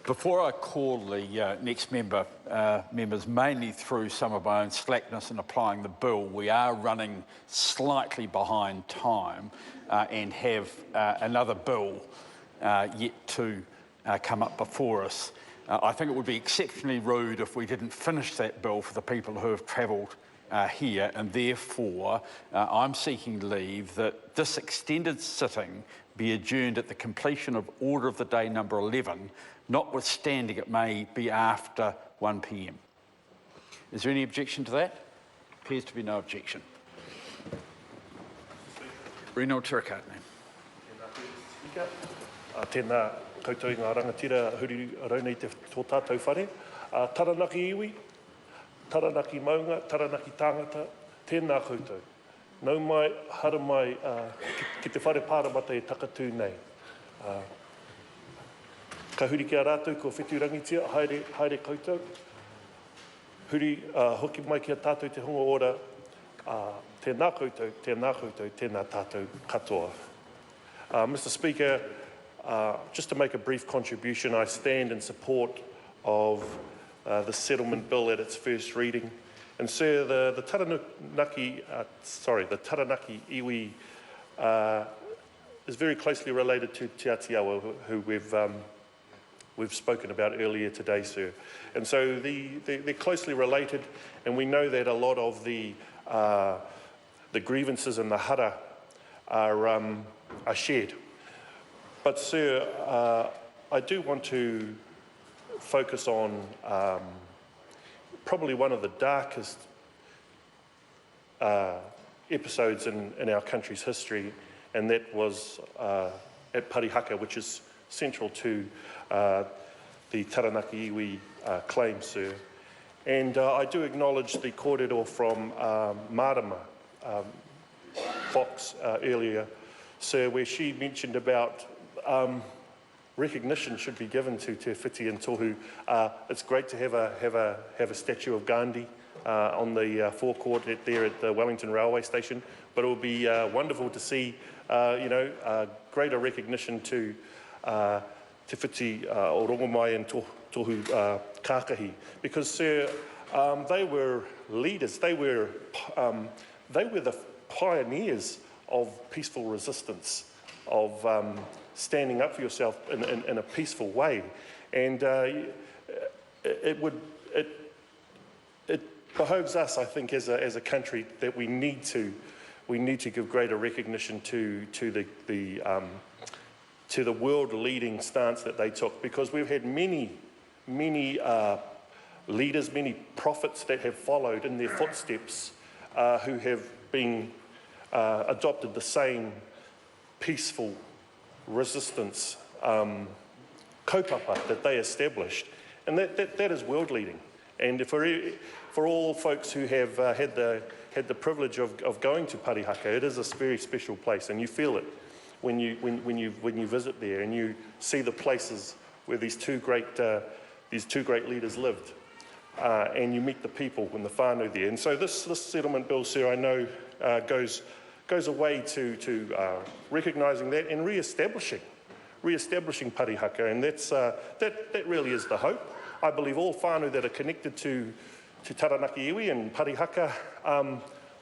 Before I call the next members, mainly through some of my own slackness in applying the bill, we are running slightly behind time and have another bill yet to come up before us. I think it would be exceptionally rude if we didn't finish that bill for the people who have travelled here, and therefore I'm seeking leave that this extended sitting be adjourned at the completion of order of the day number 11, notwithstanding it may be after 1 p.m. Is there any objection to that? Appears to be no objection. Reno Tirakatne. Tēnā koutou ngā rangatira huri raunei te tō tātou whare. Taranaki iwi, Taranaki maunga, Taranaki tāngata, tēnā koutou. Nau mai, hara mai ki te whare pāramata e takatū nei. Ka huri ki a rātou ko whetū rangitia, haere koutou. Huri hoki mai ki a tātou te hongo ora, tēnā koutou, tēnā tātou katoa. Mr. Speaker, just to make a brief contribution, I stand in support of the settlement bill at its first reading. And sir, the Taranaki iwi is very closely related to Te Atiawa, who we've spoken about earlier today, sir. And so they're closely related, and we know that a lot of the grievances and the hara are shared. But sir, I do want to focus on probably one of the darkest episodes in our country's history, and that was at Parihaka, which is central to the Taranaki iwi claim, sir. And I do acknowledge the kōrero from Marama Fox earlier, sir, where she mentioned about recognition should be given to Te Whiti and Tohu. It's great to have a statue of Gandhi on the forecourt there at the Wellington Railway Station, but it would be wonderful to see, greater recognition to Te Whiti o Rongomai and Tohu Kākahi, because sir, they were leaders. They were the pioneers of peaceful resistance, of standing up for yourself in a peaceful way, and it behoves us, I think, as a country, that we need to give greater recognition to the world-leading stance that they took, because we've had many leaders, many prophets that have followed in their footsteps, who have been adopted the same peaceful resistance kaupapa that they established, and that is world-leading. And for all folks who have had the privilege of going to Parihaka, it is a very special place, and you feel it when you visit there and you see the places where these two great leaders lived, and you meet the people and the whānau there. And so this settlement bill, sir, I know goes away to recognising that and re-establishing Parihaka, and that really is the hope. I believe all whānau that are connected to Taranaki iwi and Parihaka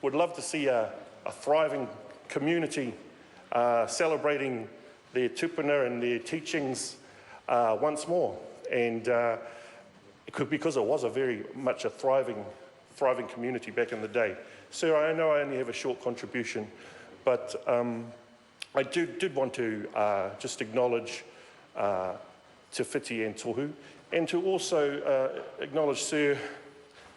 would love to see a thriving community celebrating their tupuna and their teachings once more, and because it was very much a thriving community back in the day. Sir, I know I only have a short contribution, but I did want to just acknowledge Te Whiti and Tohu, and to also acknowledge, sir,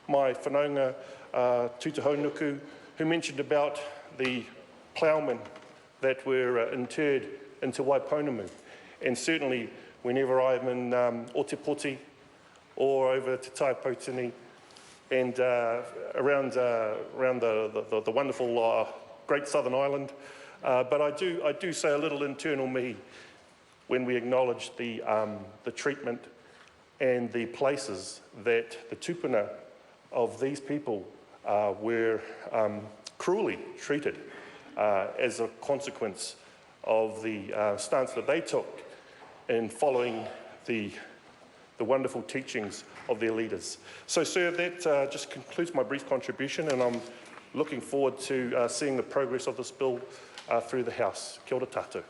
my whanaunga Tūtahaunuku, who mentioned about the ploughmen that were interred into Waiponamu. And certainly, whenever I'm in Otepoti or over to Taipōtini, and around the wonderful Great Southern Island, but I do say a little internal me when we acknowledge the treatment and the places that the tupuna of these people were cruelly treated as a consequence of the stance that they took in following the the wonderful teachings of their leaders. So, sir, that just concludes my brief contribution, and I'm looking forward to seeing the progress of this bill through the House. Kia ora tātou.